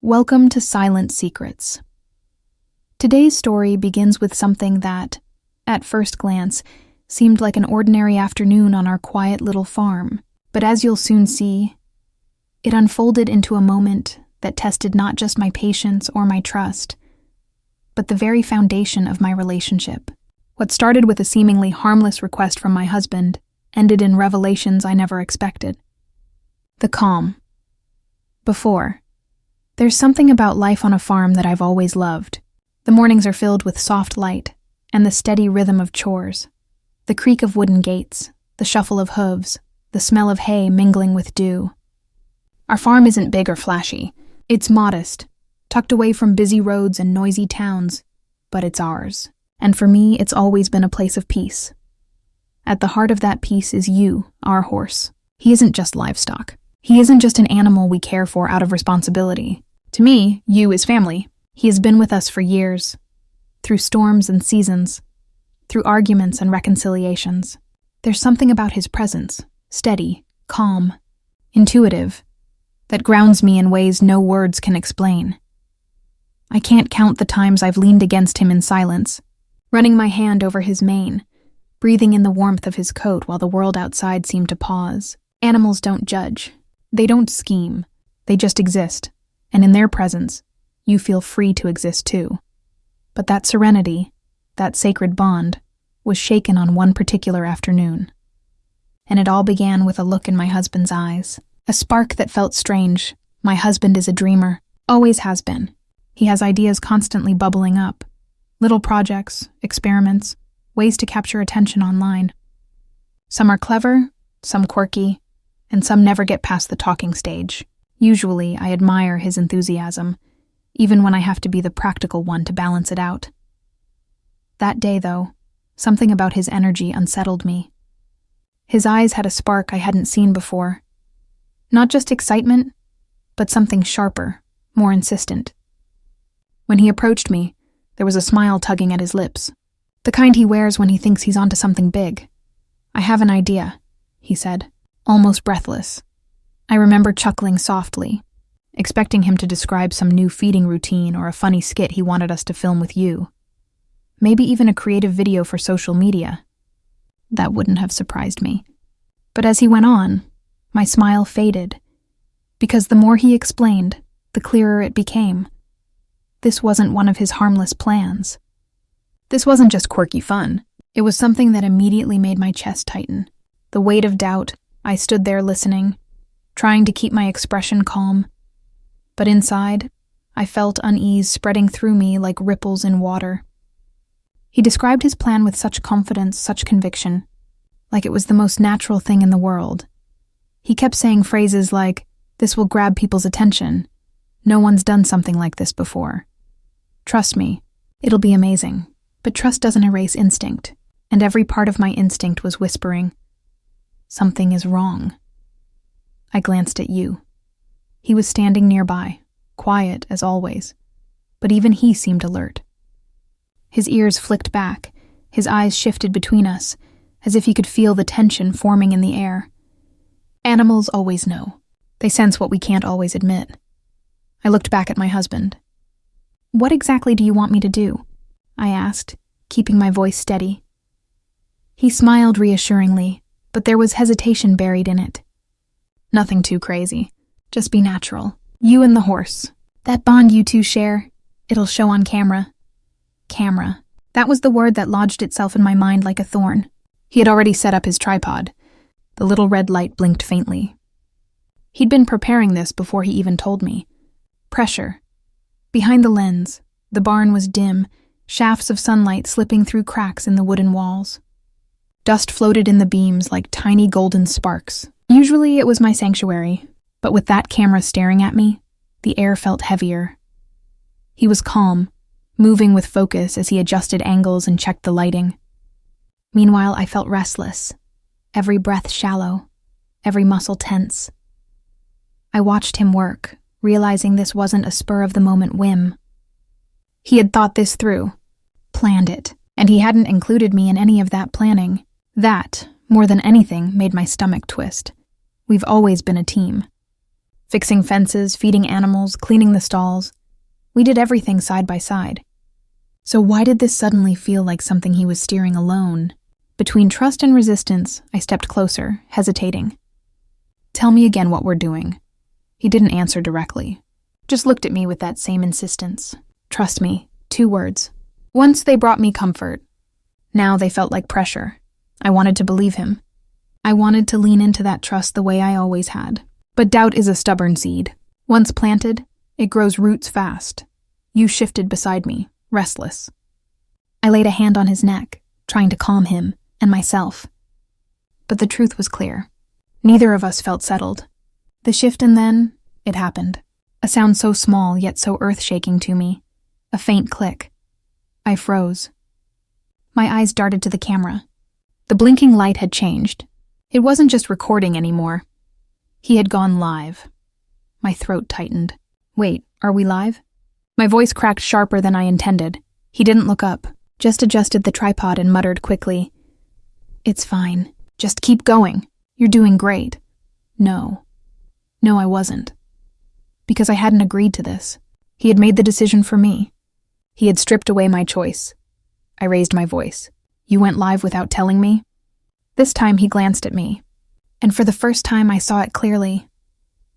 Welcome to Silent Secrets. Today's story begins with something that, at first glance, seemed like an ordinary afternoon on our quiet little farm. But as you'll soon see, it unfolded into a moment that tested not just my patience or my trust, but the very foundation of my relationship. What started with a seemingly harmless request from my husband ended in revelations I never expected. The calm. Before, there's something about life on a farm that I've always loved. The mornings are filled with soft light and the steady rhythm of chores. The creak of wooden gates, the shuffle of hooves, the smell of hay mingling with dew. Our farm isn't big or flashy. It's modest, tucked away from busy roads and noisy towns, but it's ours. And for me, it's always been a place of peace. At the heart of that peace is you, our horse. He isn't just livestock. He isn't just an animal we care for out of responsibility. To me, you is family. He has been with us for years, through storms and seasons, through arguments and reconciliations. There's something about his presence, steady, calm, intuitive, that grounds me in ways no words can explain. I can't count the times I've leaned against him in silence, running my hand over his mane, breathing in the warmth of his coat while the world outside seemed to pause. Animals don't judge. They don't scheme. They just exist. And in their presence, you feel free to exist too. But that serenity, that sacred bond, was shaken on one particular afternoon. And it all began with a look in my husband's eyes. A spark that felt strange. My husband is a dreamer. Always has been. He has ideas constantly bubbling up. Little projects, experiments, ways to capture attention online. Some are clever, some quirky, and some never get past the talking stage. Usually, I admire his enthusiasm, even when I have to be the practical one to balance it out. That day, though, something about his energy unsettled me. His eyes had a spark I hadn't seen before. Not just excitement, but something sharper, more insistent. When he approached me, there was a smile tugging at his lips, the kind he wears when he thinks he's onto something big. "I have an idea," he said, almost breathless. I remember chuckling softly, expecting him to describe some new feeding routine or a funny skit he wanted us to film with you. Maybe even a creative video for social media. That wouldn't have surprised me. But as he went on, my smile faded, because the more he explained, the clearer it became. This wasn't one of his harmless plans. This wasn't just quirky fun. It was something that immediately made my chest tighten. The weight of doubt. I stood there listening, trying to keep my expression calm. But inside, I felt unease spreading through me like ripples in water. He described his plan with such confidence, such conviction, like it was the most natural thing in the world. He kept saying phrases like, "This will grab people's attention. No one's done something like this before. Trust me, it'll be amazing." But trust doesn't erase instinct, and every part of my instinct was whispering, "Something is wrong." I glanced at you. He was standing nearby, quiet as always, but even he seemed alert. His ears flicked back, his eyes shifted between us, as if he could feel the tension forming in the air. Animals always know. They sense what we can't always admit. I looked back at my husband. "What exactly do you want me to do?" I asked, keeping my voice steady. He smiled reassuringly, but there was hesitation buried in it. "Nothing too crazy. Just be natural. You and the horse. That bond you two share, it'll show on camera." Camera. That was the word that lodged itself in my mind like a thorn. He had already set up his tripod. The little red light blinked faintly. He'd been preparing this before he even told me. Pressure. Behind the lens, the barn was dim, shafts of sunlight slipping through cracks in the wooden walls. Dust floated in the beams like tiny golden sparks. Usually it was my sanctuary, but with that camera staring at me, the air felt heavier. He was calm, moving with focus as he adjusted angles and checked the lighting. Meanwhile, I felt restless, every breath shallow, every muscle tense. I watched him work, realizing this wasn't a spur-of-the-moment whim. He had thought this through, planned it, and he hadn't included me in any of that planning. That, more than anything, made my stomach twist. We've always been a team. Fixing fences, feeding animals, cleaning the stalls. We did everything side by side. So why did this suddenly feel like something he was steering alone? Between trust and resistance, I stepped closer, hesitating. "Tell me again what we're doing." He didn't answer directly, just looked at me with that same insistence. Trust me, 2 words. Once they brought me comfort. Now they felt like pressure. I wanted to believe him. I wanted to lean into that trust the way I always had. But doubt is a stubborn seed. Once planted, it grows roots fast. You shifted beside me, restless. I laid a hand on his neck, trying to calm him and myself. But the truth was clear. Neither of us felt settled. The shift, and then it happened. A sound so small yet so earth-shaking to me. A faint click. I froze. My eyes darted to the camera. The blinking light had changed. It wasn't just recording anymore. He had gone live. My throat tightened. Wait, are we live? My voice cracked sharper than I intended. He didn't look up, just adjusted the tripod and muttered quickly, "It's fine. Just keep going. You're doing great." No, I wasn't. Because I hadn't agreed to this. He had made the decision for me. He had stripped away my choice. I raised my voice. "You went live without telling me?" This time he glanced at me. And for the first time I saw it clearly.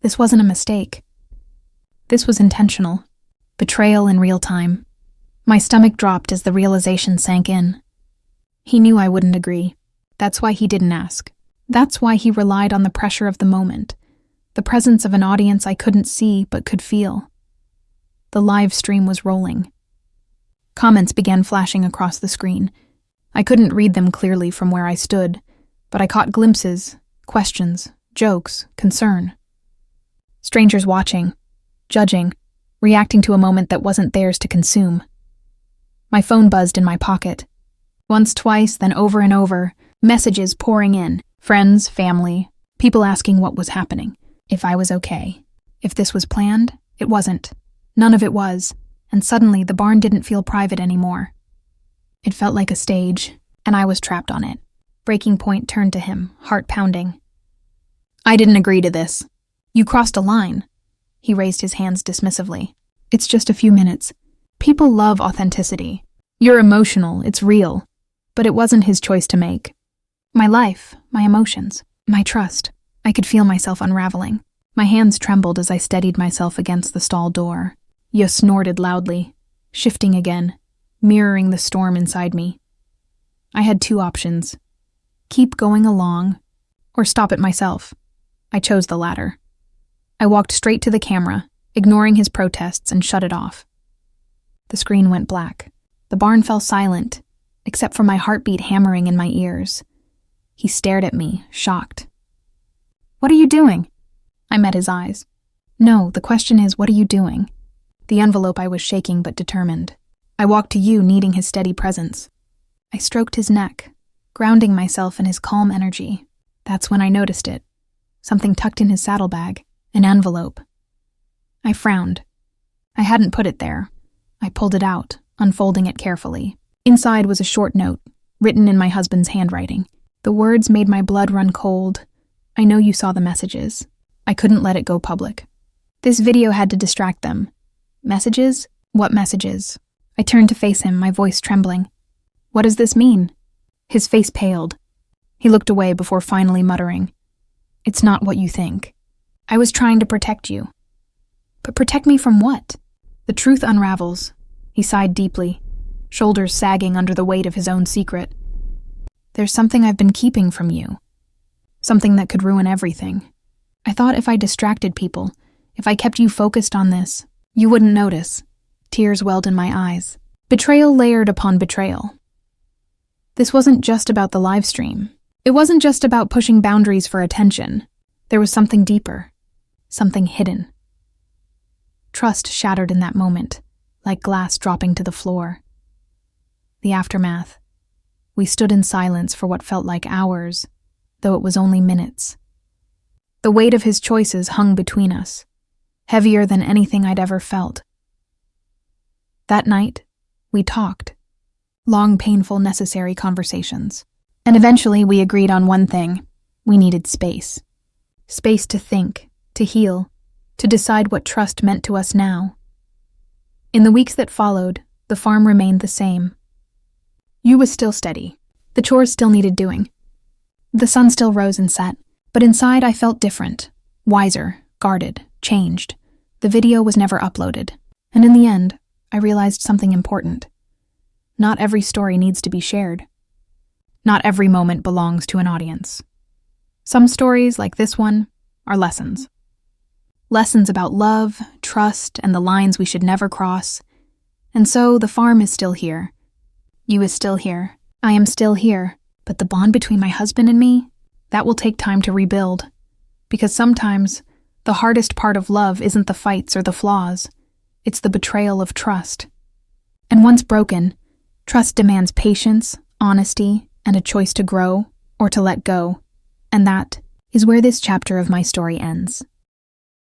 This wasn't a mistake. This was intentional. Betrayal in real time. My stomach dropped as the realization sank in. He knew I wouldn't agree. That's why he didn't ask. That's why he relied on the pressure of the moment, the presence of an audience I couldn't see but could feel. The live stream was rolling. Comments began flashing across the screen. I couldn't read them clearly from where I stood, but I caught glimpses, questions, jokes, concern. Strangers watching, judging, reacting to a moment that wasn't theirs to consume. My phone buzzed in my pocket. Once, twice, then over and over, messages pouring in. Friends, family, people asking what was happening, if I was okay. If this was planned, it wasn't. None of it was, and suddenly the barn didn't feel private anymore. It felt like a stage, and I was trapped on it. Breaking Point turned to him, heart pounding. "I didn't agree to this. You crossed a line." He raised his hands dismissively. "It's just a few minutes. People love authenticity. You're emotional, it's real." But it wasn't his choice to make. My life, my emotions, my trust. I could feel myself unraveling. My hands trembled as I steadied myself against the stall door. Yo snorted loudly, shifting again, mirroring the storm inside me. I had 2 options. Keep going along, or stop it myself. I chose the latter. I walked straight to the camera, ignoring his protests, and shut it off. The screen went black. The barn fell silent, except for my heartbeat hammering in my ears. He stared at me, shocked. "What are you doing?" I met his eyes. "No, the question is, what are you doing?" The envelope I was shaking but determined. I walked to you, needing his steady presence. I stroked his neck, grounding myself in his calm energy. That's when I noticed it. Something tucked in his saddlebag, an envelope. I frowned. I hadn't put it there. I pulled it out, unfolding it carefully. Inside was a short note, written in my husband's handwriting. The words made my blood run cold. "I know you saw the messages. I couldn't let it go public." This video had to distract them. Messages? What messages? I turned to face him, my voice trembling. "What does this mean?" His face paled. He looked away before finally muttering, "It's not what you think. I was trying to protect you." But protect me from what? The truth unravels. He sighed deeply, shoulders sagging under the weight of his own secret. "There's something I've been keeping from you. Something that could ruin everything. I thought if I distracted people, if I kept you focused on this, you wouldn't notice." Tears welled in my eyes. Betrayal layered upon betrayal. This wasn't just about the live stream. It wasn't just about pushing boundaries for attention. There was something deeper, something hidden. Trust shattered in that moment, like glass dropping to the floor. The aftermath. We stood in silence for what felt like hours, though it was only minutes. The weight of his choices hung between us, heavier than anything I'd ever felt. That night, we talked. Long, painful, necessary conversations. And eventually we agreed on one thing. We needed space. Space to think, to heal, to decide what trust meant to us now. In the weeks that followed, the farm remained the same. You was still steady. The chores still needed doing. The sun still rose and set, but inside I felt different, wiser, guarded, changed. The video was never uploaded, and in the end, I realized something important. Not every story needs to be shared. Not every moment belongs to an audience. Some stories, like this one, are lessons. Lessons about love, trust, and the lines we should never cross. And so the farm is still here. You is still here. I am still here. But the bond between my husband and me, that will take time to rebuild. Because sometimes, the hardest part of love isn't the fights or the flaws. It's the betrayal of trust. And once broken, trust demands patience, honesty, and a choice to grow or to let go. And that is where this chapter of my story ends.